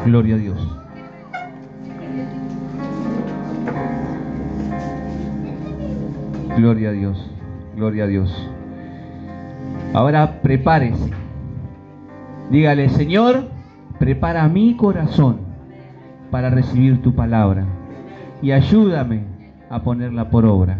Gloria a Dios. Gloria a Dios. Gloria a Dios. Ahora prepárese. Dígale: Señor, prepara mi corazón para recibir tu palabra y ayúdame a ponerla por obra.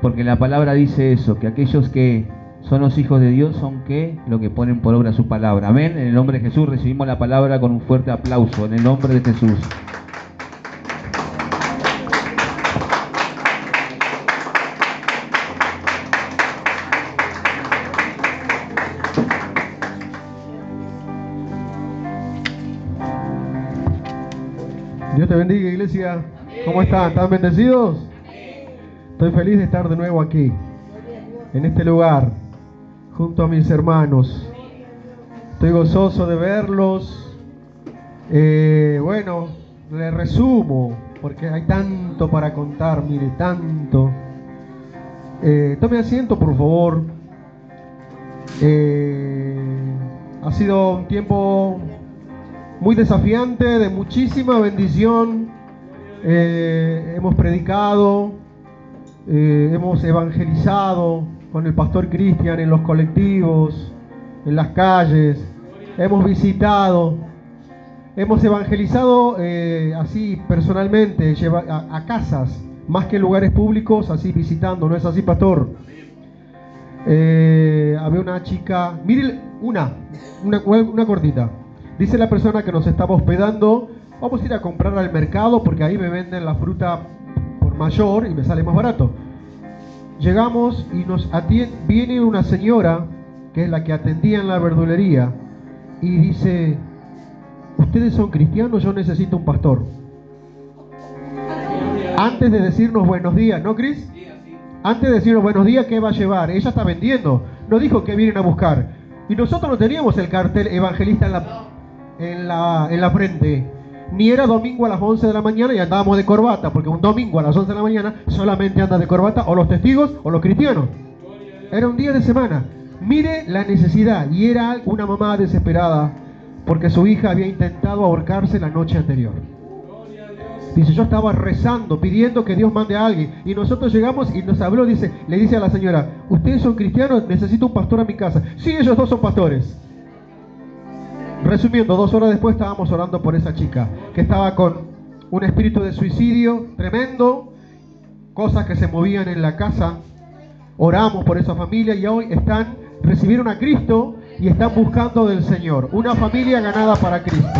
Porque la palabra dice eso, que aquellos que son los hijos de Dios son lo que ponen por obra su palabra. Amén. En el nombre de Jesús recibimos la palabra con un fuerte aplauso. En el nombre de Jesús. Dios te bendiga, iglesia. ¿Cómo están? ¿Están bendecidos? Estoy feliz de estar de nuevo aquí, en este lugar, junto a mis hermanos. Estoy gozoso de verlos. Bueno, le resumo, porque hay tanto para contar, mire, tanto. Tome asiento, por favor. Ha sido un tiempo muy desafiante, de muchísima bendición. Hemos predicado, hemos evangelizado con el pastor Cristian en los colectivos, en las calles. Hemos visitado, hemos evangelizado así personalmente, a casas, más que en lugares públicos, así visitando. ¿No es así, pastor? Había una chica, mire, una cortita. Dice la persona que nos estaba hospedando: vamos a ir a comprar al mercado porque ahí me venden la fruta por mayor y me sale más barato. Llegamos y viene una señora que es la que atendía en la verdulería y dice: ¿ustedes son cristianos? Yo necesito un pastor. Antes de decirnos buenos días, ¿no, Cris? Antes de decirnos buenos días, ¿qué va a llevar? Ella está vendiendo, no dijo que vienen a buscar. Y nosotros no teníamos el cartel evangelista en la frente, ni era domingo a las 11 de la mañana y andábamos de corbata, porque un domingo a las 11 de la mañana solamente anda de corbata o los testigos o los cristianos. Era un día de semana. Mire la necesidad, y era una mamá desesperada porque su hija había intentado ahorcarse la noche anterior. Dice: yo estaba rezando, pidiendo que Dios mande a alguien, y nosotros llegamos y nos habló. Dice, le dice a la señora: ¿ustedes son cristianos? Necesito un pastor a mi casa. Sí, ellos dos son pastores. Resumiendo, 2 horas después estábamos orando por esa chica que estaba con un espíritu de suicidio tremendo, cosas que se movían en la casa. Oramos por esa familia y hoy recibieron a Cristo y están buscando del Señor. Una familia ganada para Cristo.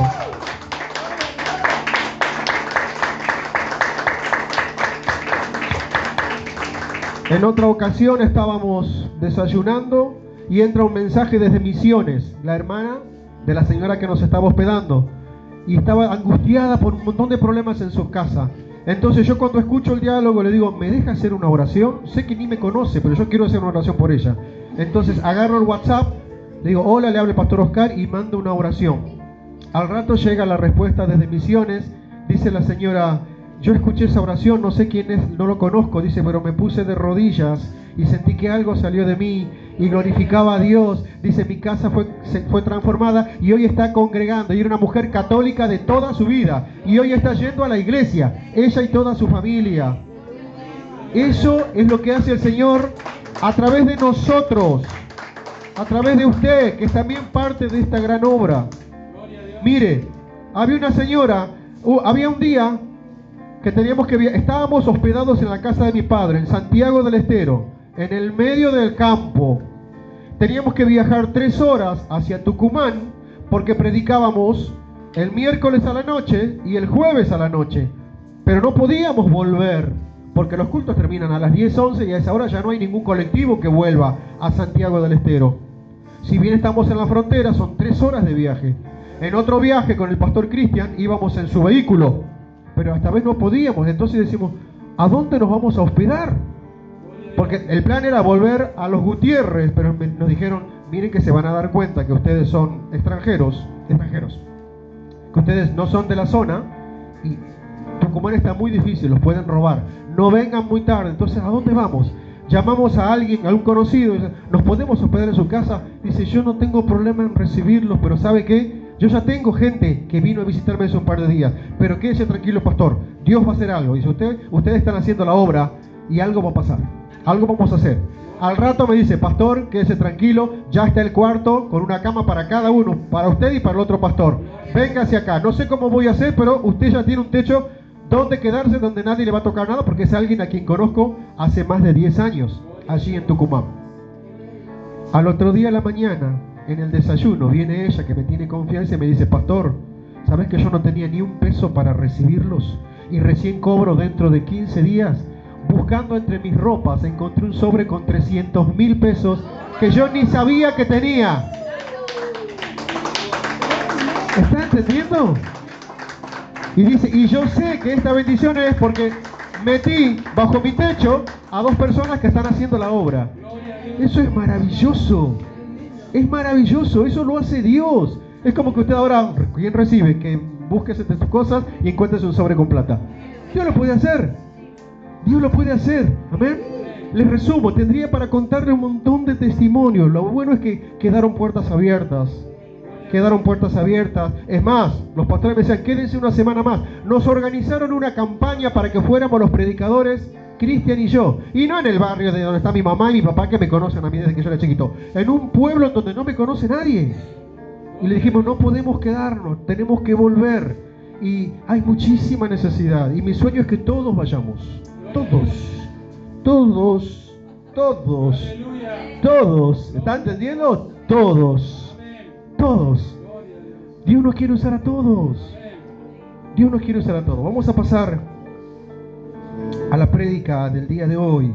En otra ocasión estábamos desayunando y entra un mensaje desde Misiones, la hermana de la señora que nos estaba hospedando, y estaba angustiada por un montón de problemas en su casa. Entonces yo, cuando escucho el diálogo, le digo: ¿me deja hacer una oración? Sé que ni me conoce, pero yo quiero hacer una oración por ella. Entonces agarro el WhatsApp, le digo: hola, le habla el pastor Oscar, y mando una oración. Al rato llega la respuesta desde Misiones. Dice la señora: yo escuché esa oración, no sé quién es, no lo conozco. Dice: pero me puse de rodillas y sentí que algo salió de mí y glorificaba a Dios. Dice: mi casa fue transformada y hoy está congregando. Y era una mujer católica de toda su vida y hoy está yendo a la iglesia, ella y toda su familia. Eso es lo que hace el Señor a través de nosotros, a través de usted, que es también parte de esta gran obra. Mire, había una señora, había un día que estábamos hospedados en la casa de mi padre, en Santiago del Estero, en el medio del campo. Teníamos que viajar 3 horas hacia Tucumán porque predicábamos el miércoles a la noche y el jueves a la noche. Pero no podíamos volver porque los cultos terminan a las 10, 11 y a esa hora ya no hay ningún colectivo que vuelva a Santiago del Estero. Si bien estamos en la frontera, son 3 horas de viaje. En otro viaje con el pastor Cristian íbamos en su vehículo, pero esta vez no podíamos. Entonces decimos: ¿a dónde nos vamos a hospedar? Porque el plan era volver a los Gutiérrez, pero nos dijeron: miren que se van a dar cuenta que ustedes son extranjeros, que ustedes no son de la zona y Tucumán está muy difícil, los pueden robar, no vengan muy tarde. Entonces, ¿a dónde vamos? Llamamos a alguien, a un conocido, ¿nos podemos hospedar en su casa? Dice: yo no tengo problema en recibirlos, pero ¿sabe qué? Yo ya tengo gente que vino a visitarme hace un par de días, pero quédese tranquilo, pastor, Dios va a hacer algo. Dice, ustedes están haciendo la obra y algo va a pasar, algo vamos a hacer. Al rato me dice, pastor, quédese tranquilo, ya está el cuarto con una cama para cada uno, para usted y para el otro pastor. Venga hacia acá, no sé cómo voy a hacer, pero usted ya tiene un techo donde quedarse, donde nadie le va a tocar nada, porque es alguien a quien conozco hace más de 10 años, allí en Tucumán. Al otro día a la mañana, en el desayuno, viene ella que me tiene confianza y me dice, pastor, ¿sabes que yo no tenía ni un peso para recibirlos? Y recién cobro dentro de 15 días. Buscando entre mis ropas, encontré un sobre con 300.000 pesos que yo ni sabía que tenía. ¿Está entendiendo? Y dice, y yo sé que esta bendición es porque metí bajo mi techo a 2 personas que están haciendo la obra. Eso es maravilloso. Es maravilloso, eso lo hace Dios. Es como que usted ahora, ¿quién recibe? Que busques entre sus cosas y encuentres un sobre con plata. Dios lo puede hacer. Dios lo puede hacer, amén. Les resumo, tendría para contarle un montón de testimonios. Lo bueno es que quedaron puertas abiertas. Quedaron puertas abiertas. Es más, los pastores me decían, quédense una semana más. Nos organizaron una campaña para que fuéramos los predicadores, Cristian y yo. Y no en el barrio de donde está mi mamá y mi papá, que me conocen a mí desde que yo era chiquito. En un pueblo en donde no me conoce nadie. Y le dijimos, no podemos quedarnos, tenemos que volver. Y hay muchísima necesidad. Y mi sueño es que todos vayamos. Todos. ¿Está entendiendo? Todos. Dios nos quiere usar a todos. Vamos a pasar a la prédica del día de hoy.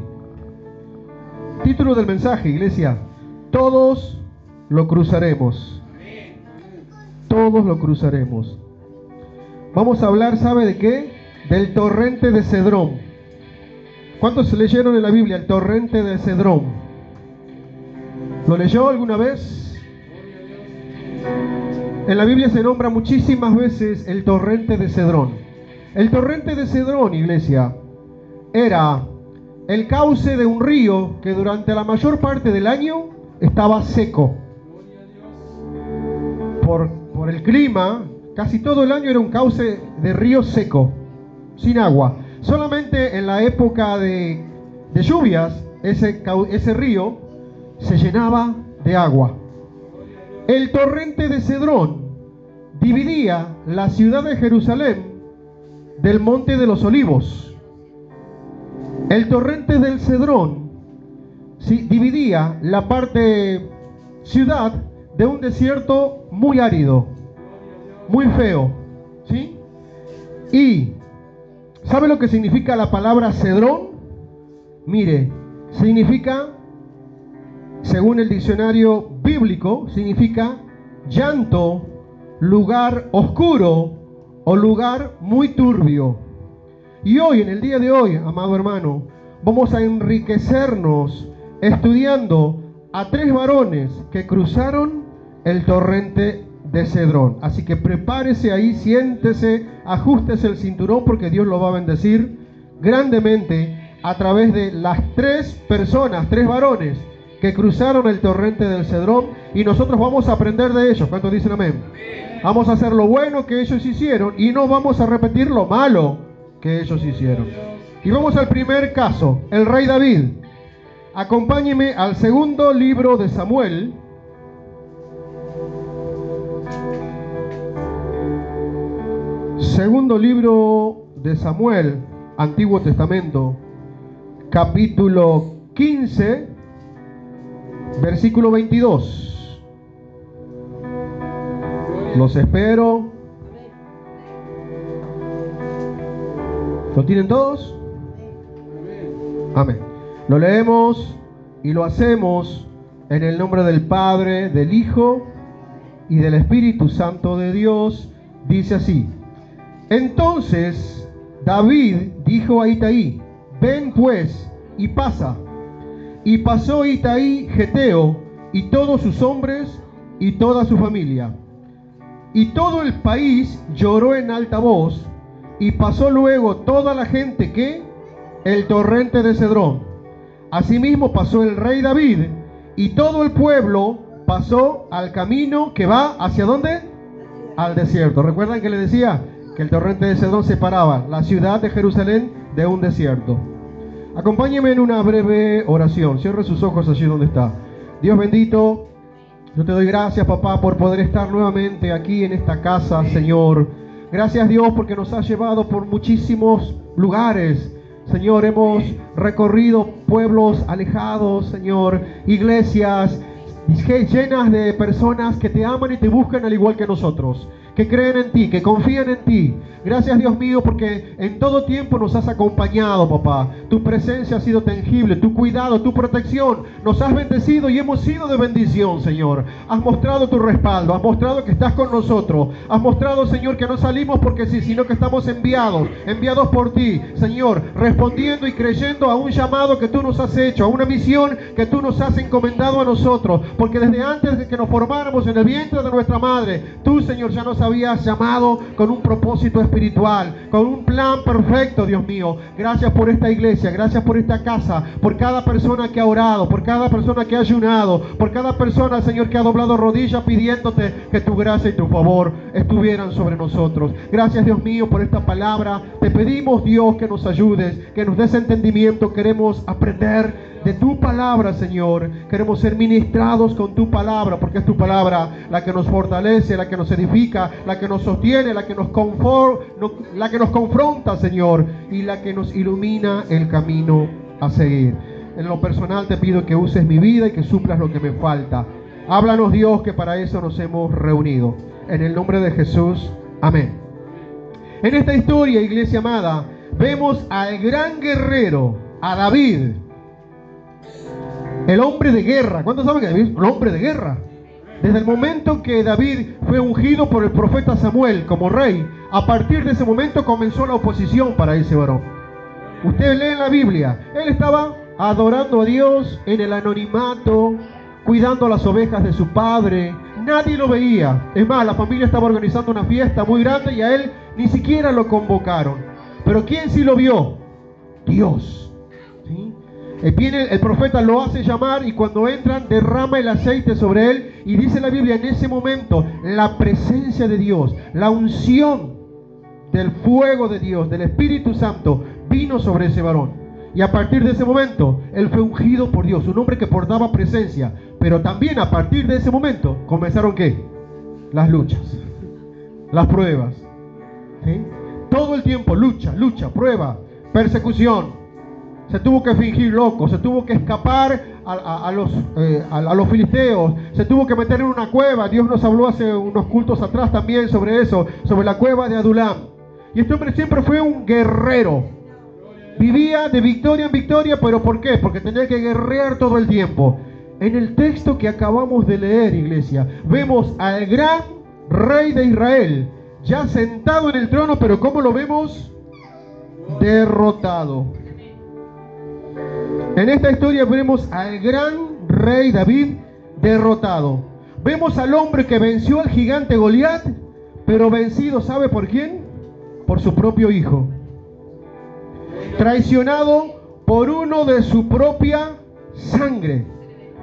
Título del mensaje, iglesia: todos lo cruzaremos. Todos lo cruzaremos. Vamos a hablar, ¿sabe de qué? Del torrente de Cedrón. ¿Cuántos leyeron en la Biblia el torrente de Cedrón? ¿Lo leyó alguna vez? En la Biblia se nombra muchísimas veces el torrente de Cedrón. El torrente de Cedrón, iglesia, era el cauce de un río que durante la mayor parte del año estaba seco. Por el clima, casi todo el año era un cauce de río seco, sin agua. Solamente en la época de lluvias, ese río se llenaba de agua. El torrente de Cedrón dividía la ciudad de Jerusalén del Monte de los Olivos. El torrente del Cedrón dividía la parte ciudad de un desierto muy árido, muy feo, ¿sí? Y ¿sabe lo que significa la palabra Cedrón? Mire, significa, según el diccionario bíblico, significa llanto, lugar oscuro o lugar muy turbio. Y hoy, en el día de hoy, amado hermano, vamos a enriquecernos estudiando a 3 varones que cruzaron el torrente de Cedrón. Así que prepárese ahí, siéntese, ajústese el cinturón, porque Dios lo va a bendecir grandemente a través de las 3 personas, 3 varones que cruzaron el torrente del Cedrón, y nosotros vamos a aprender de ellos. ¿Cuántos dicen amén? Vamos a hacer lo bueno que ellos hicieron y no vamos a repetir lo malo que ellos hicieron. Y vamos al primer caso, el rey David. Acompáñeme al segundo libro de Samuel. Segundo libro de Samuel, Antiguo Testamento, capítulo 15, versículo 22. Los espero. ¿Lo tienen todos? Amén. Lo leemos y lo hacemos en el nombre del Padre, del Hijo y del Espíritu Santo de Dios. Dice así: entonces David dijo a Itaí: ven pues y pasa. Y pasó Itaí Geteo y todos sus hombres y toda su familia. Y todo el país lloró en alta voz, y pasó luego toda la gente que el torrente de Cedrón. Asimismo pasó el rey David, y todo el pueblo pasó al camino que va ¿hacia dónde? al desierto. ¿Recuerdan que le decía que el torrente de Cedrón separaba la ciudad de Jerusalén de un desierto? Acompáñeme en una breve oración. Cierre sus ojos allí donde está. Dios bendito, yo te doy gracias, papá, por poder estar nuevamente aquí en esta casa, Señor. Gracias, Dios, porque nos has llevado por muchísimos lugares. Señor, hemos recorrido pueblos alejados, Señor, iglesias llenas de personas que te aman y te buscan al igual que nosotros, que creen en ti, que confían en ti. Gracias, Dios mío, porque en todo tiempo nos has acompañado, papá. Tu presencia ha sido tangible, tu cuidado, tu protección. Nos has bendecido y hemos sido de bendición, Señor. Has mostrado tu respaldo, has mostrado que estás con nosotros. Has mostrado, Señor, que no salimos porque sí, sino que estamos enviados por ti, Señor, respondiendo y creyendo a un llamado que tú nos has hecho, a una misión que tú nos has encomendado a nosotros. Porque desde antes de que nos formáramos en el vientre de nuestra madre, tú, Señor, ya nos habías llamado con un propósito espiritual, con un plan perfecto, Dios mío. Gracias por esta iglesia, gracias por esta casa, por cada persona que ha orado, por cada persona que ha ayunado, por cada persona, Señor, que ha doblado rodillas pidiéndote que tu gracia y tu favor estuvieran sobre nosotros. Gracias, Dios mío, por esta palabra. Te pedimos, Dios, que nos ayudes, que nos des entendimiento. Queremos aprender de tu palabra, Señor. Queremos ser ministrados con tu palabra, porque es tu palabra la que nos fortalece, la que nos edifica, la que nos sostiene, la que nos confronta, Señor, y la que nos ilumina el camino a seguir. En lo personal te pido que uses mi vida y que suplas lo que me falta. Háblanos, Dios, que para eso nos hemos reunido. En el nombre de Jesús, amén. En esta historia, iglesia amada, vemos al gran guerrero, a David, el hombre de guerra. ¿Cuántos saben que David es un hombre de guerra? Desde el momento que David fue ungido por el profeta Samuel como rey, a partir de ese momento comenzó la oposición para ese varón. Ustedes leen la Biblia, él estaba adorando a Dios en el anonimato, cuidando las ovejas de su padre. Nadie lo veía. Es más, la familia estaba organizando una fiesta muy grande y a él ni siquiera lo convocaron. Pero ¿quién sí lo vio? Dios. ¿Sí? Viene el profeta, lo hace llamar y cuando entran derrama el aceite sobre él y dice la Biblia, en ese momento la presencia de Dios, la unción del fuego de Dios, del Espíritu Santo vino sobre ese varón. Y a partir de ese momento él fue ungido por Dios, un hombre que portaba presencia. Pero también a partir de ese momento comenzaron ¿qué? Las luchas, las pruebas. ¿Sí? Todo el tiempo lucha, prueba, persecución. Se tuvo que fingir loco, se tuvo que escapar a los filisteos, se tuvo que meter en una cueva. Dios nos habló hace unos cultos atrás también sobre eso, sobre la cueva de Adulam. Y este hombre siempre fue un guerrero. Vivía de victoria en victoria, pero ¿por qué? Porque tenía que guerrear todo el tiempo. En el texto que acabamos de leer, iglesia, vemos al gran rey de Israel, ya sentado en el trono, pero ¿cómo lo vemos? Derrotado. En esta historia vemos al gran rey David derrotado. Vemos al hombre que venció al gigante Goliat, pero vencido, ¿sabe por quién? Por su propio hijo. Traicionado por uno de su propia sangre.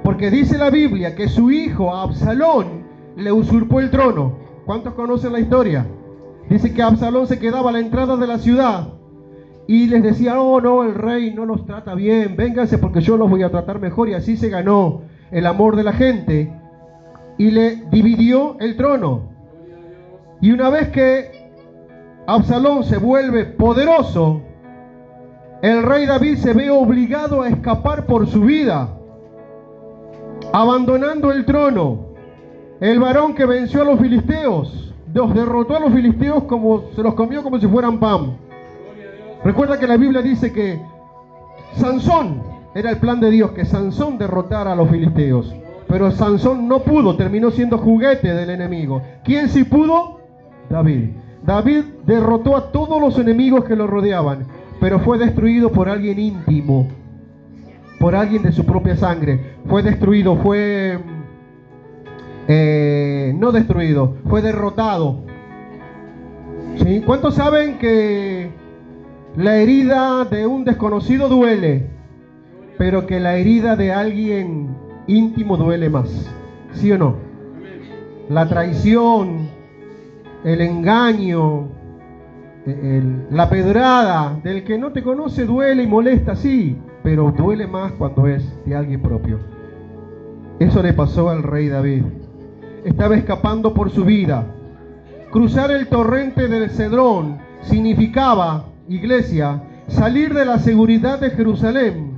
Porque dice la Biblia que su hijo Absalón le usurpó el trono. ¿Cuántos conocen la historia? Dice que Absalón se quedaba a la entrada de la ciudad y les decía, oh no, el rey no los trata bien, vénganse porque yo los voy a tratar mejor. Y así se ganó el amor de la gente y le dividió el trono. Y una vez que Absalón se vuelve poderoso, el rey David se ve obligado a escapar por su vida, abandonando el trono. El varón que venció a los filisteos, los derrotó a los filisteos como se los comió como si fueran pan. Recuerda que la Biblia dice que Sansón, era el plan de Dios, que Sansón derrotara a los filisteos. Pero Sansón no pudo, terminó siendo juguete del enemigo. ¿Quién sí pudo? David. David derrotó a todos los enemigos que lo rodeaban, pero fue destruido por alguien íntimo, por alguien de su propia sangre. Fue destruido, fue derrotado. ¿Sí? ¿Cuántos saben que la herida de un desconocido duele, pero que la herida de alguien íntimo duele más? ¿Sí o no? La traición, el engaño, la pedrada del que no te conoce duele y molesta, sí, pero duele más cuando es de alguien propio. Eso le pasó al rey David. Estaba escapando por su vida. Cruzar el torrente del Cedrón significaba, iglesia, salir de la seguridad de Jerusalén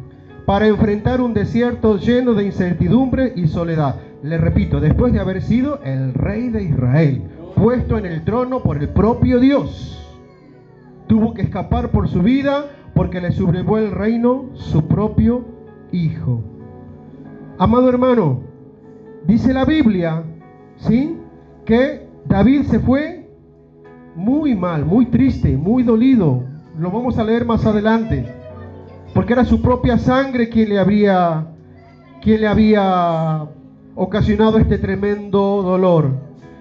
para enfrentar un desierto lleno de incertidumbre y soledad. Le repito, después de haber sido el rey de Israel, puesto en el trono por el propio Dios, tuvo que escapar por su vida porque le sublevó el reino su propio hijo. Amado hermano, dice la Biblia, ¿sí?, que David se fue muy mal, muy triste, muy dolido. Lo vamos a leer más adelante, porque era su propia sangre quien le había ocasionado este tremendo dolor.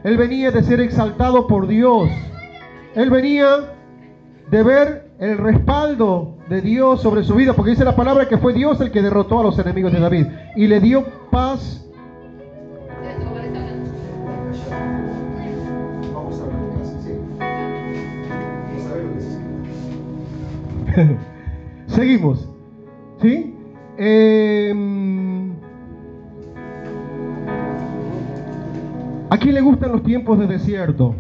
Él venía de ser exaltado por Dios. Él venía de ver el respaldo de Dios sobre su vida, porque dice la palabra que fue Dios el que derrotó a los enemigos de David y le dio paz. Vamos a ver casi, sí. Vamos a ver lo que dice. Seguimos, ¿sí? ¿A quién le gustan los tiempos de desierto?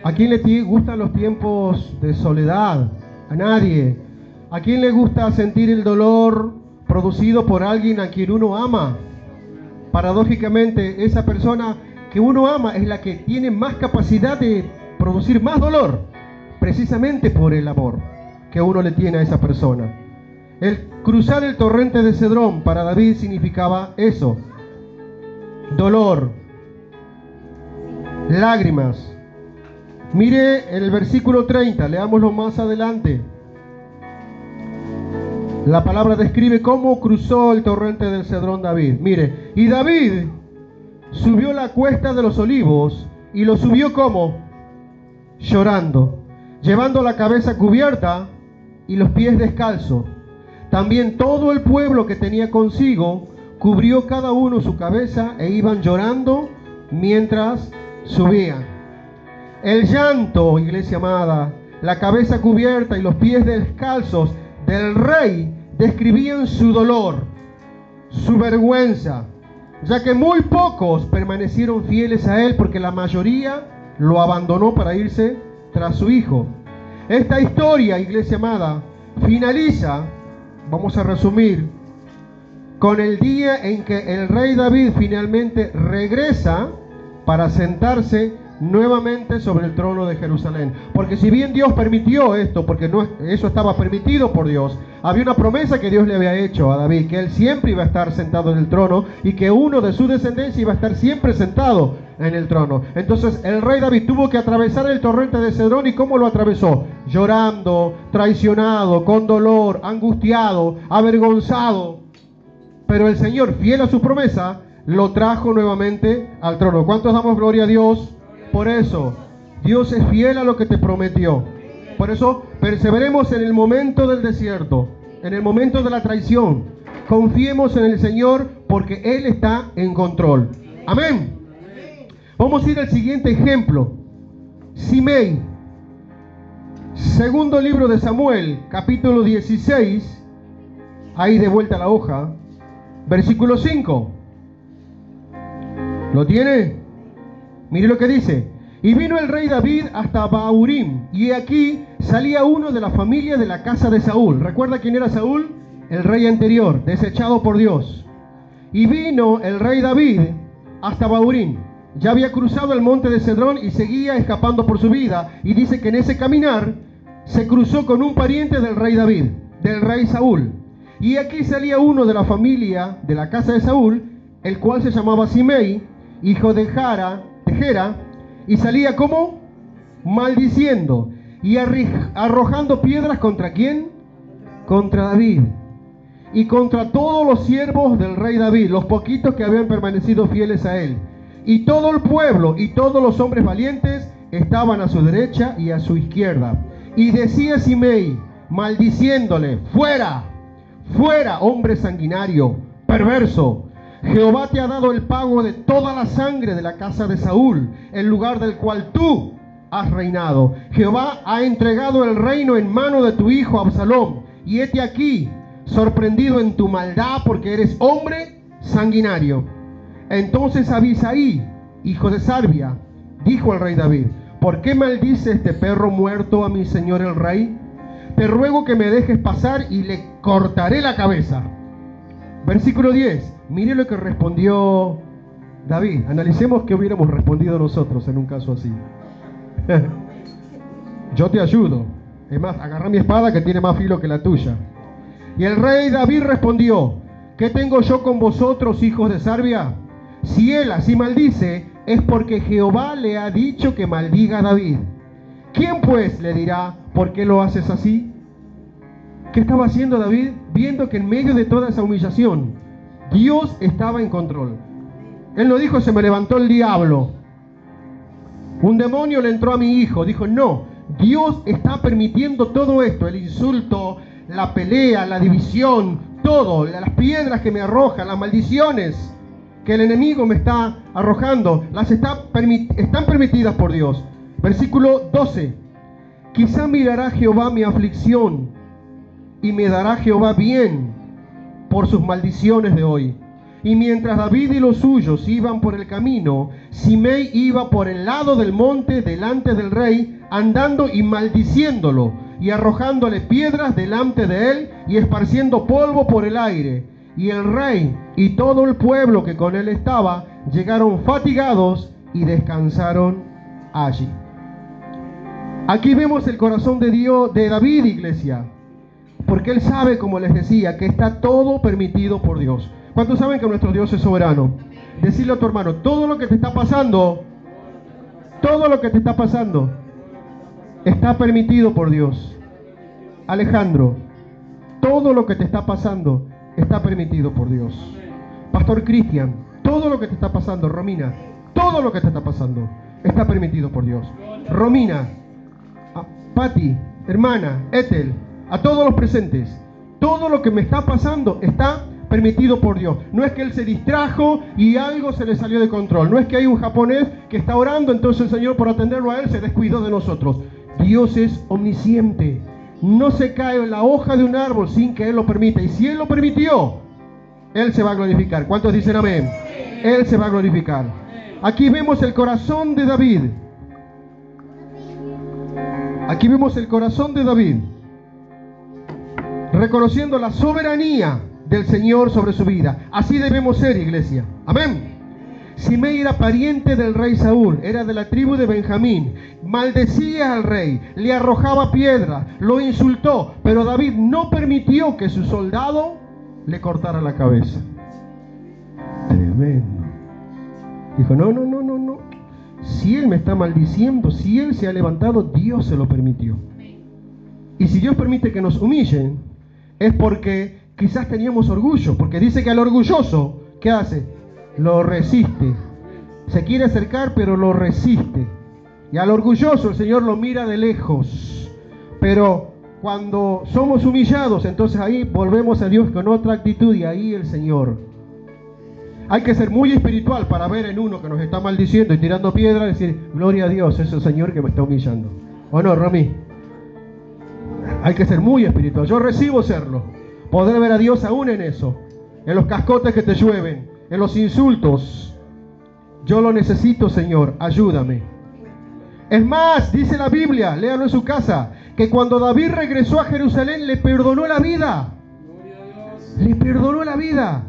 ¿A quién le gustan los tiempos de soledad? A nadie. ¿A quién le gusta sentir el dolor producido por alguien a quien uno ama? Paradójicamente, esa persona que uno ama es la que tiene más capacidad de producir más dolor, precisamente por el amor que uno le tiene a esa persona. El cruzar el torrente de Cedrón para David significaba eso: dolor, lágrimas. Mire el versículo 30, leámoslo más adelante. La palabra describe cómo cruzó el torrente del Cedrón David. Mire, y David subió la cuesta de los olivos, y lo subió como llorando, llevando la cabeza cubierta y los pies descalzos. También todo el pueblo que tenía consigo cubrió cada uno su cabeza e iban llorando mientras subían. El llanto, iglesia amada, la cabeza cubierta y los pies descalzos del rey describían su dolor, su vergüenza, ya que muy pocos permanecieron fieles a él porque la mayoría lo abandonó para irse tras su hijo. Esta historia, iglesia amada, finaliza, vamos a resumir, con el día en que el rey David finalmente regresa para sentarse nuevamente sobre el trono de Jerusalén. Porque si bien Dios permitió esto, porque eso estaba permitido por Dios, había una promesa que Dios le había hecho a David, que él siempre iba a estar sentado en el trono y que uno de su descendencia iba a estar siempre sentado en el trono. Entonces el rey David tuvo que atravesar el torrente de Cedrón. ¿Y cómo lo atravesó? Llorando, traicionado, con dolor, angustiado, avergonzado. Pero el Señor, fiel a su promesa, lo trajo nuevamente al trono. ¿Cuántos damos gloria a Dios? Por eso, Dios es fiel a lo que te prometió. Por eso, perseveremos en el momento del desierto, en el momento de la traición. Confiemos en el Señor porque Él está en control. Amén. Vamos a ir al siguiente ejemplo. Simei. Segundo libro de Samuel, capítulo 16. Ahí de vuelta a la hoja. Versículo 5. ¿Lo tiene? Mire lo que dice. Y vino el rey David hasta Bahurim, y aquí salía uno de la familia de la casa de Saúl. ¿Recuerda quién era Saúl? El rey anterior, desechado por Dios. Y vino el rey David hasta Bahurim. Ya había cruzado el monte de Cedrón y seguía escapando por su vida. Y dice que en ese caminar se cruzó con un pariente del rey David, del rey Saúl. Y aquí salía uno de la familia de la casa de Saúl, el cual se llamaba Simei, hijo de Gera, y salía como maldiciendo y arrojando piedras ¿contra quién? Contra David y contra todos los siervos del rey David, los poquitos que habían permanecido fieles a él. Y todo el pueblo y todos los hombres valientes estaban a su derecha y a su izquierda. Y decía Simei, maldiciéndole: fuera, fuera, hombre sanguinario, perverso. Jehová te ha dado el pago de toda la sangre de la casa de Saúl, en lugar del cual tú has reinado. Jehová ha entregado el reino en mano de tu hijo Absalom. Y hete aquí, sorprendido en tu maldad, porque eres hombre sanguinario. Entonces Abisai, hijo de Sarbia, dijo al rey David: ¿por qué maldice este perro muerto a mi señor el rey? Te ruego que me dejes pasar y le cortaré la cabeza. Versículo 10. Mire lo que respondió David. Analicemos qué hubiéramos respondido nosotros en un caso así. Yo te ayudo. Es más, agarra mi espada que tiene más filo que la tuya. Y el rey David respondió: ¿qué tengo yo con vosotros, hijos de Sarbia? Si él así maldice, es porque Jehová le ha dicho que maldiga a David. ¿Quién pues le dirá: ¿por qué lo haces así? ¿Qué estaba haciendo David? Viendo que en medio de toda esa humillación, Dios estaba en control. Él no dijo: se me levantó el diablo, un demonio le entró a mi hijo. Dijo: no, Dios está permitiendo todo esto, el insulto, la pelea, la división, todo, las piedras que me arrojan, las maldiciones que el enemigo me está arrojando, están permitidas por Dios. Versículo 12. Quizá mirará Jehová mi aflicción y me dará Jehová bien por sus maldiciones de hoy. Y mientras David y los suyos iban por el camino, Simei iba por el lado del monte delante del rey, andando y maldiciéndolo, y arrojándole piedras delante de él, y esparciendo polvo por el aire. Y el rey y todo el pueblo que con él estaba llegaron fatigados y descansaron allí. Aquí vemos el corazón de Dios, de David, iglesia, porque él sabe, como les decía, que está todo permitido por Dios. ¿Cuántos saben que nuestro Dios es soberano? Decirle a tu hermano: todo lo que te está pasando, está permitido por Dios. Alejandro, todo lo que te está pasando está permitido por Dios. Pastor Cristian, todo lo que te está pasando. Romina, todo lo que te está pasando está permitido por Dios. Romina, Pati, hermana, Ethel, a todos los presentes, todo lo que me está pasando está permitido por Dios. No es que él se distrajo y algo se le salió de control. No es que hay un japonés que está orando, entonces el Señor, por atenderlo a él, se descuidó de nosotros. Dios es omnisciente. No se cae la hoja de un árbol sin que él lo permita. Y si él lo permitió, él se va a glorificar. ¿Cuántos dicen amén? Él se va a glorificar. Aquí vemos el corazón de David. Aquí vemos el corazón de David, reconociendo la soberanía del Señor sobre su vida. Así debemos ser, iglesia. Amén. Simei era pariente del rey Saúl, era de la tribu de Benjamín. Maldecía al rey, le arrojaba piedras, lo insultó, pero David no permitió que su soldado le cortara la cabeza. Tremendo. Dijo: no. Si él me está maldiciendo, si él se ha levantado, Dios se lo permitió. Y si Dios permite que nos humillen, es porque quizás teníamos orgullo, porque dice que al orgulloso, ¿qué hace? Lo resiste. Se quiere acercar, pero lo resiste. Y al orgulloso el Señor lo mira de lejos. Pero cuando somos humillados, entonces ahí volvemos a Dios con otra actitud, y ahí el Señor. Hay que ser muy espiritual para ver en uno que nos está maldiciendo y tirando piedras y decir: gloria a Dios, es el Señor que me está humillando. ¿O no, Rami? Hay que ser muy espiritual. Yo recibo serlo. Poder ver a Dios aún en eso. En los cascotes que te llueven, en los insultos. Yo lo necesito, Señor, ayúdame. Es más, dice la Biblia, léalo en su casa, que cuando David regresó a Jerusalén le perdonó la vida. Le perdonó la vida.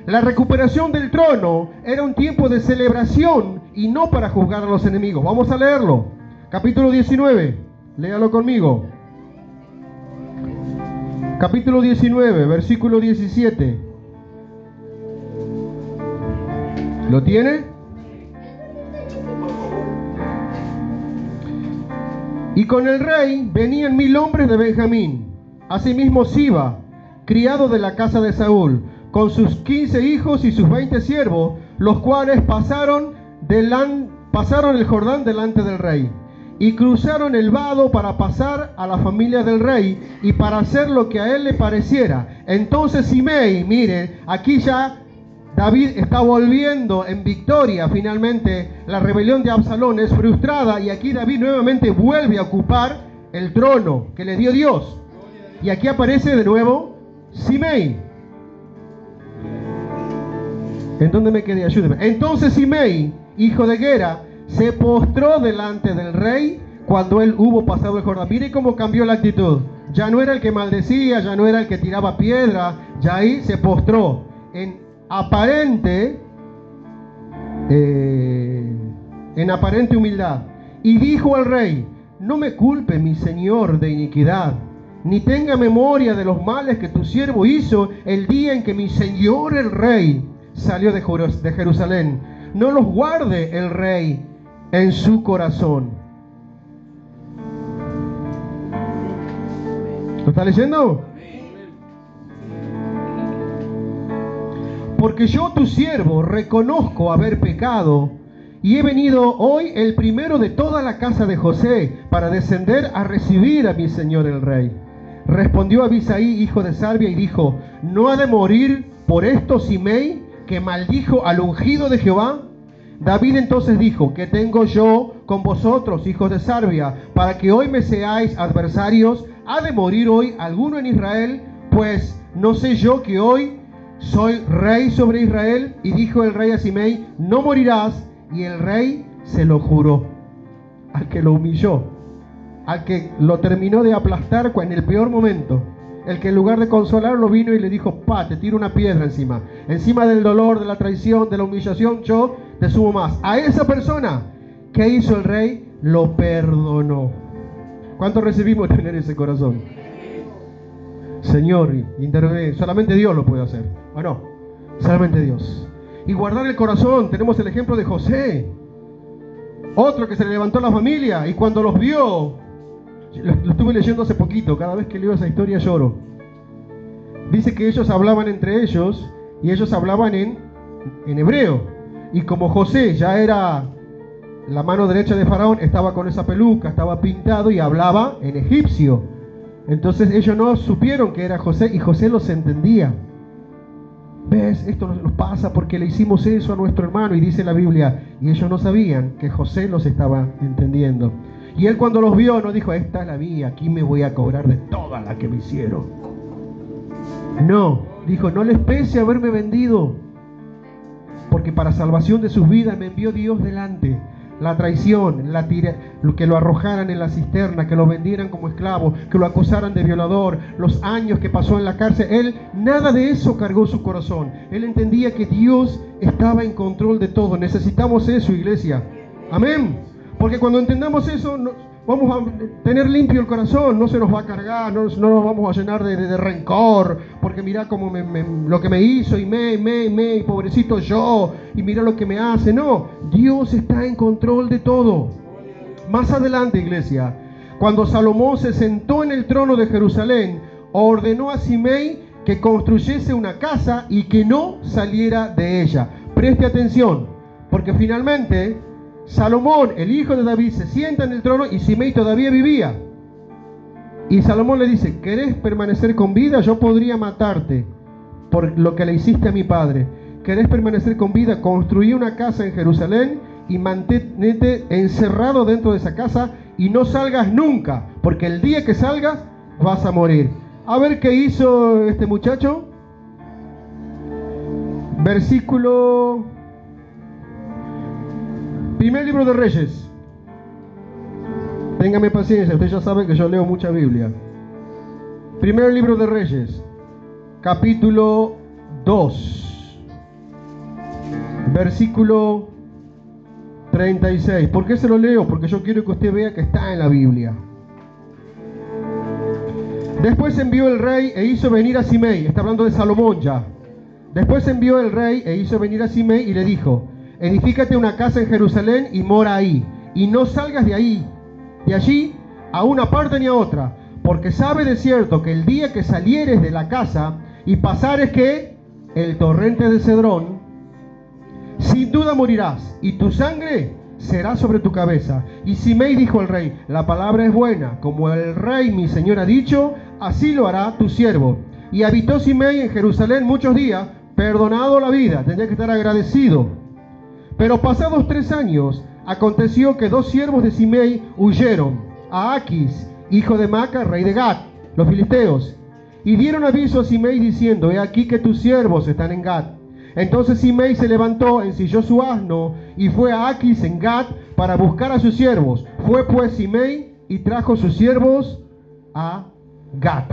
La recuperación del trono era un tiempo de celebración y no para juzgar a los enemigos. Vamos a leerlo. Capítulo 19. Léalo conmigo. Capítulo 19, versículo 17. ¿Lo tiene? Y con el rey venían 1000 hombres de Benjamín. Asimismo Siba, criado de la casa de Saúl, con sus 15 hijos y sus 20 siervos, los cuales pasaron el Jordán delante del rey, y cruzaron el vado para pasar a la familia del rey, y para hacer lo que a él le pareciera. Entonces Simei, mire, aquí ya David está volviendo en victoria. Finalmente la rebelión de Absalón es frustrada y aquí David nuevamente vuelve a ocupar el trono que le dio Dios. Y aquí aparece de nuevo Simei. ¿En dónde me quedé? Ayúdeme. Entonces Simei, hijo de Gera, se postró delante del rey cuando él hubo pasado el Jordán. Mire cómo cambió la actitud. Ya no era el que maldecía, ya no era el que tiraba piedra, ya ahí se postró en aparente humildad. Y dijo al rey: no me culpe mi señor de iniquidad, ni tenga memoria de los males que tu siervo hizo el día en que mi señor el rey salió de Jerusalén. No los guarde el rey en su corazón. ¿Lo está leyendo? Porque yo, tu siervo, reconozco haber pecado, y he venido hoy el primero de toda la casa de José para descender a recibir a mi señor el rey. Respondió Abisaí, hijo de Sarbia, y dijo: ¿no ha de morir por esto Simei, que maldijo al ungido de Jehová? David entonces dijo: ¿qué tengo yo con vosotros, hijos de Sarbia, para que hoy me seáis adversarios? ¿Ha de morir hoy alguno en Israel? Pues no sé yo que hoy soy rey sobre Israel. Y dijo el rey a Simei: no morirás. Y el rey se lo juró al que lo humilló, al que lo terminó de aplastar en el peor momento, el que en lugar de consolarlo vino y le dijo: te tiro una piedra encima del dolor, de la traición, de la humillación, yo te sumo más. A esa persona, ¿qué hizo el rey? Lo perdonó. ¿Cuánto recibimos tener ese corazón? Señor, interviene. Solamente Dios lo puede hacer, ¿o no? Solamente Dios. Y guardar el corazón. Tenemos el ejemplo de José, otro que se le levantó la familia, y cuando los vio, lo estuve leyendo hace poquito, cada vez que leo esa historia lloro. Dice que ellos hablaban entre ellos, y ellos hablaban en hebreo, y como José ya era la mano derecha de Faraón, estaba con esa peluca, estaba pintado y hablaba en egipcio. Entonces ellos no supieron que era José, y José los entendía. ¿Ves? Esto nos pasa porque le hicimos eso a nuestro hermano, y dice la Biblia, y ellos no sabían que José los estaba entendiendo. Y él, cuando los vio, no dijo: esta es la mía, aquí me voy a cobrar de toda la que me hicieron. No, dijo: no les pese haberme vendido, porque para salvación de sus vidas me envió Dios delante. La traición, que lo arrojaran en la cisterna, que lo vendieran como esclavo, que lo acusaran de violador, los años que pasó en la cárcel, él nada de eso cargó su corazón. Él entendía que Dios estaba en control de todo. Necesitamos eso, iglesia. Amén. Porque cuando entendamos eso, vamos a tener limpio el corazón, no se nos va a cargar, no nos vamos a llenar de rencor, porque mira cómo lo que me hizo, y pobrecito yo, y mira lo que me hace. No, Dios está en control de todo. Más adelante, iglesia, cuando Salomón se sentó en el trono de Jerusalén, ordenó a Simei que construyese una casa y que no saliera de ella. Preste atención, porque finalmente Salomón, el hijo de David, se sienta en el trono y Simei todavía vivía. Y Salomón le dice: ¿querés permanecer con vida? Yo podría matarte por lo que le hiciste a mi padre. ¿Querés permanecer con vida? Construí una casa en Jerusalén y mantente encerrado dentro de esa casa y no salgas nunca, porque el día que salgas vas a morir. A ver qué hizo este muchacho. Versículo... Primer libro de Reyes. Téngame paciencia, usted ya sabe que yo leo mucha Biblia. Primer libro de Reyes, capítulo 2, versículo 36. ¿Por qué se lo leo? Porque yo quiero que usted vea que está en la Biblia. Después envió el rey e hizo venir a Simei. Está hablando de Salomón ya. Después envió el rey e hizo venir a Simei y le dijo: edifícate una casa en Jerusalén y mora ahí, y no salgas de allí a una parte ni a otra, porque sabe de cierto que el día que salieres de la casa y pasares que el torrente de Cedrón, sin duda morirás, y tu sangre será sobre tu cabeza. Y Simei dijo al rey: la palabra es buena, como el rey mi señor ha dicho, así lo hará tu siervo. Y habitó Simei en Jerusalén muchos días, perdonado la vida, tendría que estar agradecido. Pero pasados 3 años, aconteció que 2 siervos de Simei huyeron a Aquis, hijo de Maca, rey de Gat, los filisteos, y dieron aviso a Simei diciendo: he aquí que tus siervos están en Gat. Entonces Simei se levantó, ensilló su asno y fue a Aquis en Gat para buscar a sus siervos. Fue pues Simei y trajo sus siervos a Gat.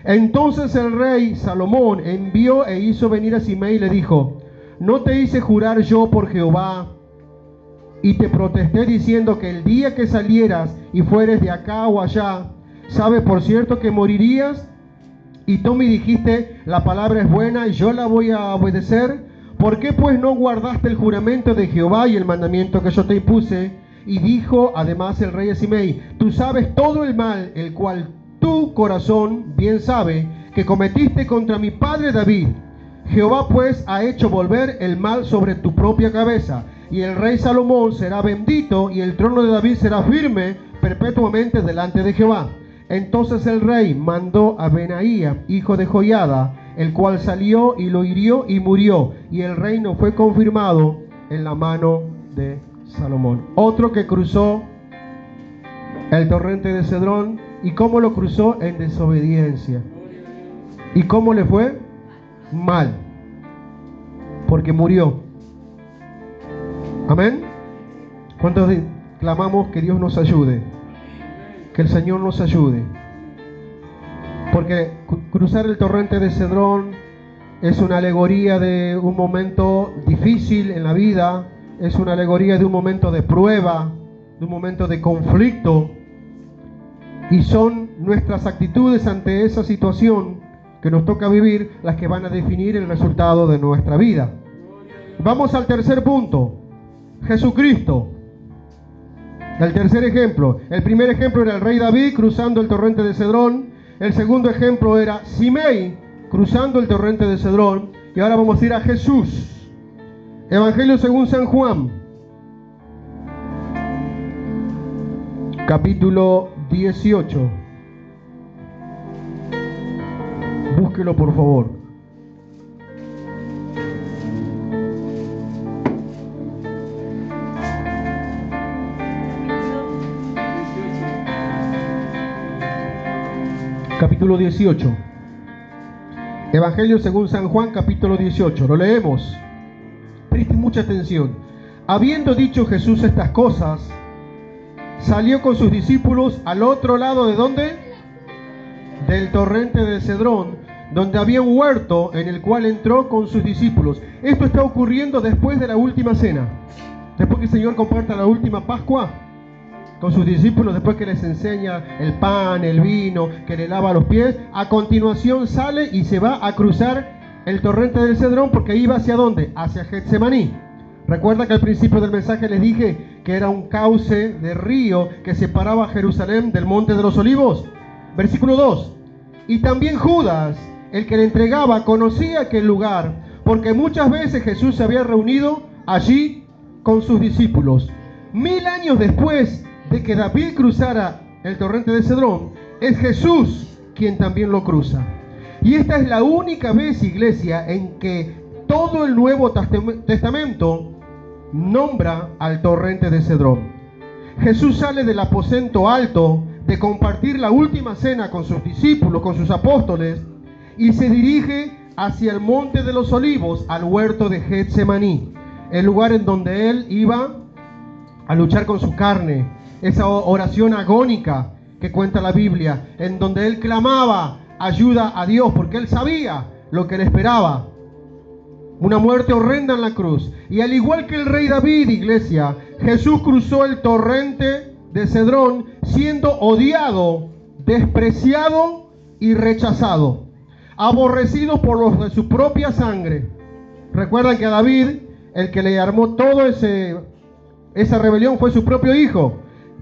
Entonces el rey Salomón envió e hizo venir a Simei y le dijo: ¿no te hice jurar yo por Jehová y te protesté diciendo que el día que salieras y fueres de acá o allá, sabe por cierto que morirías? Y tú me dijiste: la palabra es buena y yo la voy a obedecer. ¿Por qué pues no guardaste el juramento de Jehová y el mandamiento que yo te impuse? Y dijo además el rey a Simei: tú sabes todo el mal, el cual tu corazón bien sabe, que cometiste contra mi padre David. Jehová pues ha hecho volver el mal sobre tu propia cabeza. Y el rey Salomón será bendito, y el trono de David será firme perpetuamente delante de Jehová. Entonces el rey mandó a Benaía, hijo de Joiada, el cual salió y lo hirió y murió. Y el reino fue confirmado en la mano de Salomón. Otro que cruzó el torrente de Cedrón. ¿Y cómo lo cruzó? En desobediencia. ¿Y cómo le fue? Mal. Porque murió. Amén. ¿Cuántos clamamos que Dios nos ayude? Que el Señor nos ayude. Porque cruzar el torrente de Cedrón es una alegoría de un momento difícil en la vida. Es una alegoría de un momento de prueba, de un momento de conflicto. Y son nuestras actitudes ante esa situación que nos toca vivir las que van a definir el resultado de nuestra vida. Vamos al tercer punto. Jesucristo. El tercer ejemplo. El primer ejemplo era el rey David cruzando el torrente de Cedrón. El segundo ejemplo era Simei cruzando el torrente de Cedrón. Y ahora vamos a ir a Jesús. Evangelio según San Juan, capítulo 18. Búsquelo por favor. Capítulo 18. Evangelio según San Juan, capítulo 18. Lo leemos. Presten mucha atención. Habiendo dicho Jesús estas cosas, salió con sus discípulos al otro lado ¿de dónde? Del torrente de Cedrón, donde había un huerto en el cual entró con sus discípulos. Esto está ocurriendo después de la última cena. Después que el Señor comparta la última Pascua con sus discípulos, después que les enseña el pan, el vino, que le lava los pies, a continuación sale y se va a cruzar el torrente del Cedrón porque iba hacia ¿dónde? Hacia Getsemaní. Recuerda que al principio del mensaje les dije que era un cauce de río que separaba a Jerusalén del monte de los olivos. Versículo 2. Y también Judas, el que le entregaba, conocía aquel lugar, porque muchas veces Jesús se había reunido allí con sus discípulos. 1000 años después de que David cruzara el torrente de Cedrón, es Jesús quien también lo cruza. Y esta es la única vez, iglesia, en que todo el Nuevo Testamento nombra al torrente de Cedrón. Jesús sale del aposento alto de compartir la última cena con sus discípulos, con sus apóstoles, y se dirige hacia el monte de los olivos, al huerto de Getsemaní, el lugar en donde él iba a luchar con su carne. Esa oración agónica que cuenta la Biblia, en donde él clamaba ayuda a Dios, porque él sabía lo que le esperaba. Una muerte horrenda en la cruz. Y al igual que el rey David, iglesia, Jesús cruzó el torrente de Cedrón siendo odiado, despreciado y rechazado, aborrecido por los de su propia sangre. Recuerdan que a David, el que le armó todo esa rebelión fue su propio hijo.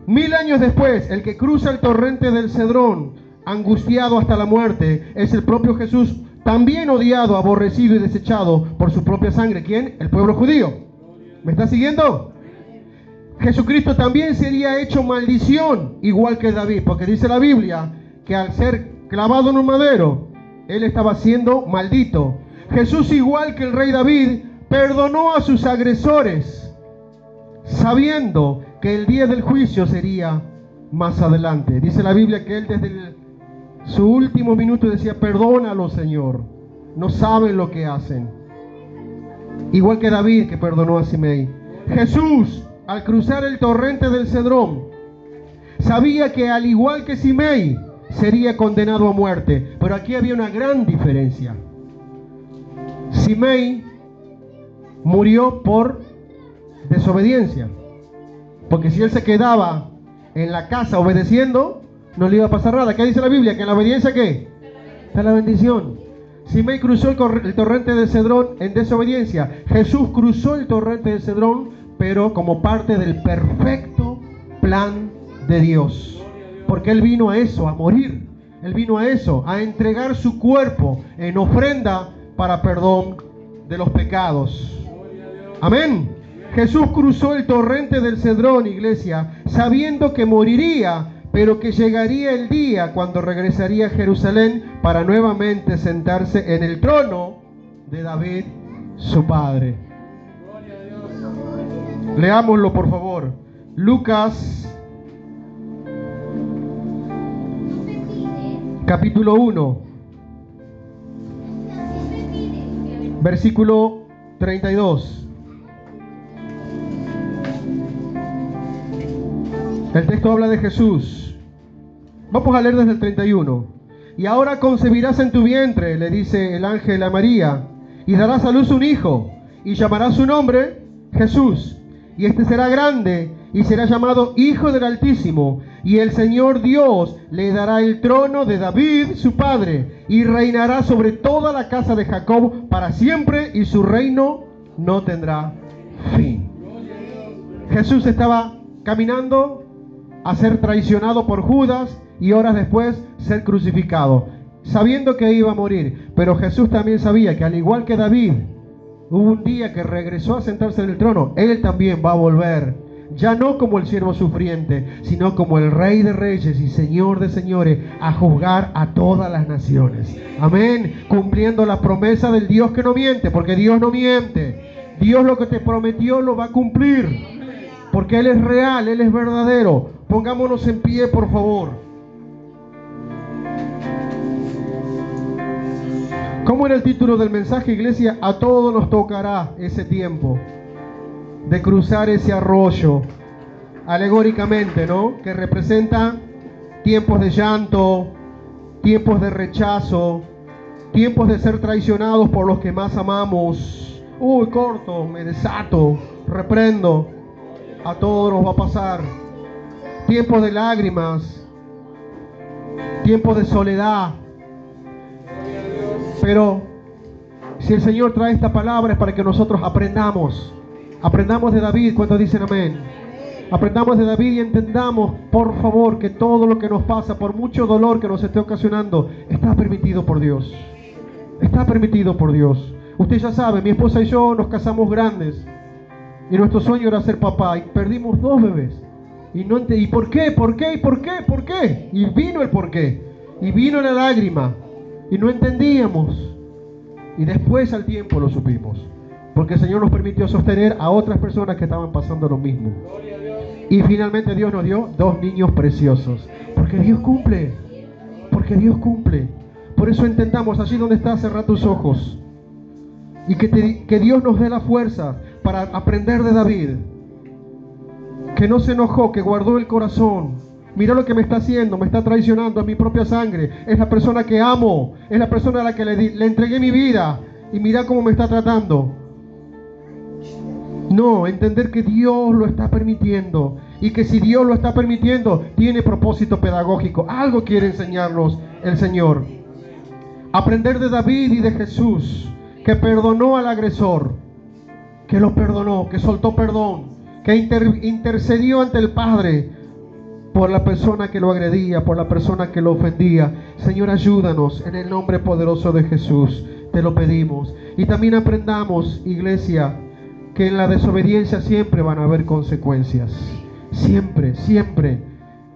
1000 años después, el que cruza el torrente del Cedrón, angustiado hasta la muerte, es el propio Jesús, también odiado, aborrecido y desechado por su propia sangre. ¿Quién? El pueblo judío. ¿Me está siguiendo? Jesucristo también sería hecho maldición, igual que David, porque dice la Biblia que al ser clavado en un madero, él estaba siendo maldito. Jesús, igual que el rey David, perdonó a sus agresores, sabiendo que el día del juicio sería más adelante. Dice la Biblia que él desde su último minuto decía: perdónalo, Señor, no saben lo que hacen. Igual que David, que perdonó a Simei. Jesús, al cruzar el torrente del Cedrón, sabía que al igual que Simei sería condenado a muerte. Pero aquí había una gran diferencia. Simei murió por desobediencia, porque si él se quedaba en la casa obedeciendo, no le iba a pasar nada. ¿Qué dice la Biblia? Que en la obediencia, ¿qué? Está la bendición. Simei cruzó el torrente del Cedrón en desobediencia. Jesús cruzó el torrente del Cedrón, pero como parte del perfecto plan de Dios. Porque Él vino a eso, a morir. Él vino a eso, a entregar su cuerpo en ofrenda para perdón de los pecados. Amén. Jesús cruzó el torrente del Cedrón, iglesia, sabiendo que moriría, pero que llegaría el día cuando regresaría a Jerusalén para nuevamente sentarse en el trono de David, su padre. Leámoslo, por favor. Lucas, capítulo 1, versículo 32. El texto habla de Jesús. Vamos a leer desde el 31. Y ahora concebirás en tu vientre, le dice el ángel a María, y darás a luz un hijo, y llamarás su nombre Jesús. Y este será grande, y será llamado Hijo del Altísimo. Y el Señor Dios le dará el trono de David, su padre, y reinará sobre toda la casa de Jacob para siempre, y su reino no tendrá fin. Jesús estaba caminando a ser traicionado por Judas y horas después ser crucificado, sabiendo que iba a morir. Pero Jesús también sabía que al igual que David, hubo un día que regresó a sentarse en el trono. Él también va a volver, ya no como el siervo sufriente, sino como el Rey de Reyes y Señor de Señores, a juzgar a todas las naciones. Amén. Cumpliendo la promesa del Dios que no miente, porque Dios no miente. Dios lo que te prometió lo va a cumplir, porque Él es real, Él es verdadero. Pongámonos en pie, por favor. ¿Cómo era el título del mensaje, iglesia? A todos nos tocará ese tiempo de cruzar ese arroyo, alegóricamente, ¿no? Que representa tiempos de llanto, tiempos de rechazo, tiempos de ser traicionados por los que más amamos. Uy, corto, me desato, reprendo. A todos nos va a pasar. Tiempos de lágrimas, tiempos de soledad. Pero si el Señor trae esta palabra es para que nosotros aprendamos de David. ¿Cuántos dicen amén? Aprendamos de David y entendamos, por favor, que todo lo que nos pasa, por mucho dolor que nos esté ocasionando, está permitido por Dios. Está permitido por Dios. Usted ya sabe, mi esposa y yo nos casamos grandes y nuestro sueño era ser papá, y perdimos 2 bebés. ¿Y por qué? ¿Por qué? ¿Y por qué? ¿Por qué? Y vino el por qué. Y vino la lágrima. Y no entendíamos. Y después al tiempo lo supimos. Porque el Señor nos permitió sostener a otras personas que estaban pasando lo mismo. Y finalmente Dios nos dio 2 niños preciosos. Porque Dios cumple. Porque Dios cumple. Por eso entendamos, allí donde estás, cerrá tus ojos. Y que Dios nos dé la fuerza para aprender de David. Que no se enojó, que guardó el corazón. Mira lo que me está haciendo, me está traicionando a mi propia sangre. Es la persona que amo, es la persona a la que le entregué mi vida. Y mira cómo me está tratando. No, entender que Dios lo está permitiendo. Y que si Dios lo está permitiendo, tiene propósito pedagógico. Algo quiere enseñarnos el Señor. Aprender de David y de Jesús, que perdonó al agresor, que lo perdonó, que soltó perdón, que intercedió ante el Padre por la persona que lo agredía, por la persona que lo ofendía. Señor, ayúdanos en el nombre poderoso de Jesús, te lo pedimos. Y también aprendamos, iglesia, que en la desobediencia siempre van a haber consecuencias. Siempre, siempre.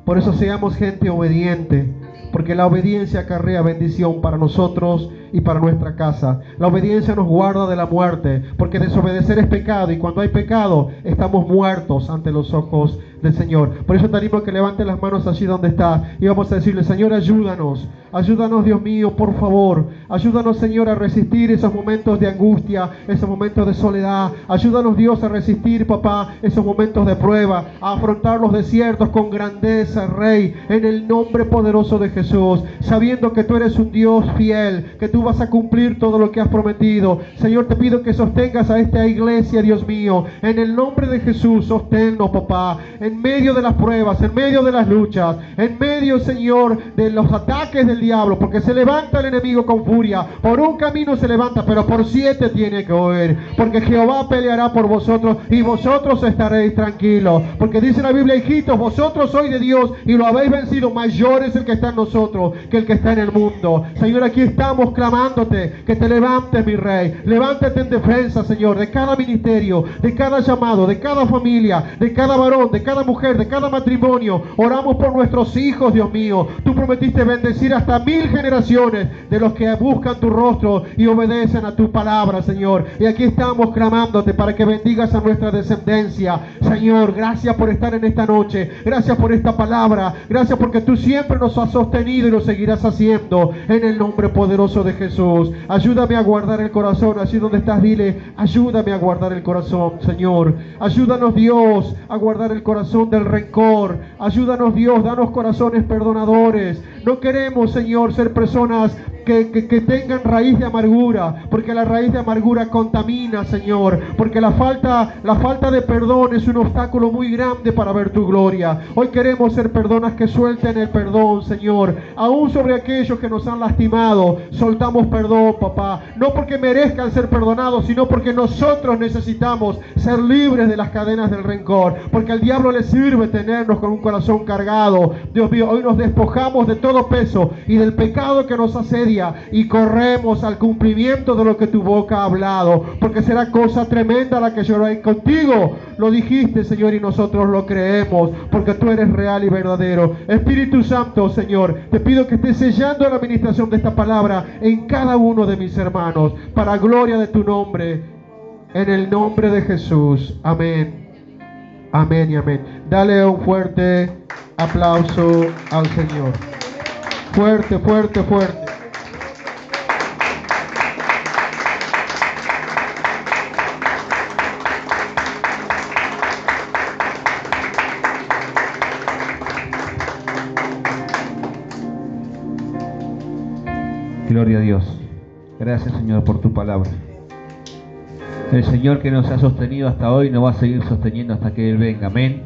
Por eso seamos gente obediente, porque la obediencia acarrea bendición para nosotros y para nuestra casa. La obediencia nos guarda de la muerte, porque desobedecer es pecado, y cuando hay pecado estamos muertos ante los ojos del Señor. Por eso te animo a que levantes las manos allí donde está y vamos a decirle: Señor, ayúdanos, Dios mío, por favor, ayúdanos, Señor, a resistir esos momentos de angustia, esos momentos de soledad. Ayúdanos, Dios, a resistir, papá, esos momentos de prueba, a afrontar los desiertos con grandeza, Rey, en el nombre poderoso de Jesús, sabiendo que tú eres un Dios fiel, que tú vas a cumplir todo lo que has prometido. Señor, te pido que sostengas a esta iglesia, Dios mío, en el nombre de Jesús. Sosténnos, papá, en medio de las pruebas, en medio de las luchas, en medio, Señor, de los ataques del diablo, porque se levanta el enemigo con furia. Por un camino se levanta, pero por 7 tiene que huir, porque Jehová peleará por vosotros y vosotros estaréis tranquilos, porque dice la Biblia: hijitos, vosotros sois de Dios y lo habéis vencido. Mayor es el que está en nosotros que el que está en el mundo. Señor, aquí estamos clamándote que te levantes, mi Rey. Levántate en defensa, Señor, de cada ministerio, de cada llamado, de cada familia, de cada varón, de cada mujer, de cada matrimonio. Oramos por nuestros hijos, Dios mío. Tú prometiste bendecir hasta 1000 generaciones de los que buscan tu rostro y obedecen a tu palabra, Señor. Y aquí estamos clamándote para que bendigas a nuestra descendencia. Señor, gracias por estar en esta noche. Gracias por esta palabra. Gracias porque tú siempre nos has sostenido y lo seguirás haciendo. En el nombre poderoso de Jesús. Ayúdame a guardar el corazón. Allí donde estás, dile: ayúdame a guardar el corazón, Señor. Ayúdanos, Dios, a guardar el corazón del rencor. Ayúdanos, Dios, danos corazones perdonadores. No queremos, Señor, ser personas que tengan raíz de amargura, porque la raíz de amargura contamina, Señor, porque la falta de perdón es un obstáculo muy grande para ver tu gloria. Hoy queremos ser personas que suelten el perdón, Señor, aún sobre aquellos que nos han lastimado. Soltamos perdón, papá, no porque merezcan ser perdonados, sino porque nosotros necesitamos ser libres de las cadenas del rencor, porque al diablo le sirve tenernos con un corazón cargado. Dios mío, hoy nos despojamos de todo peso y del pecado que nos asedia, y corremos al cumplimiento de lo que tu boca ha hablado, porque será cosa tremenda la que yo haré contigo. Lo dijiste, Señor, y nosotros lo creemos, porque tú eres real y verdadero. Espíritu Santo, Señor, te pido que estés sellando la administración de esta palabra en cada uno de mis hermanos, para gloria de tu nombre, en el nombre de Jesús. Amén, amén y amén. Dale un fuerte aplauso al Señor. Fuerte, fuerte, fuerte. Gloria a Dios. Gracias, Señor, por tu palabra. El Señor que nos ha sostenido hasta hoy nos va a seguir sosteniendo hasta que Él venga. Amén.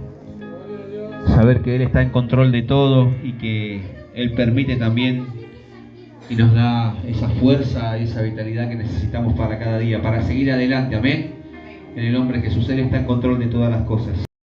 Saber que Él está en control de todo y que Él permite también y nos da esa fuerza, esa vitalidad que necesitamos para cada día, para seguir adelante. Amén. En el nombre de Jesús, Él está en control de todas las cosas.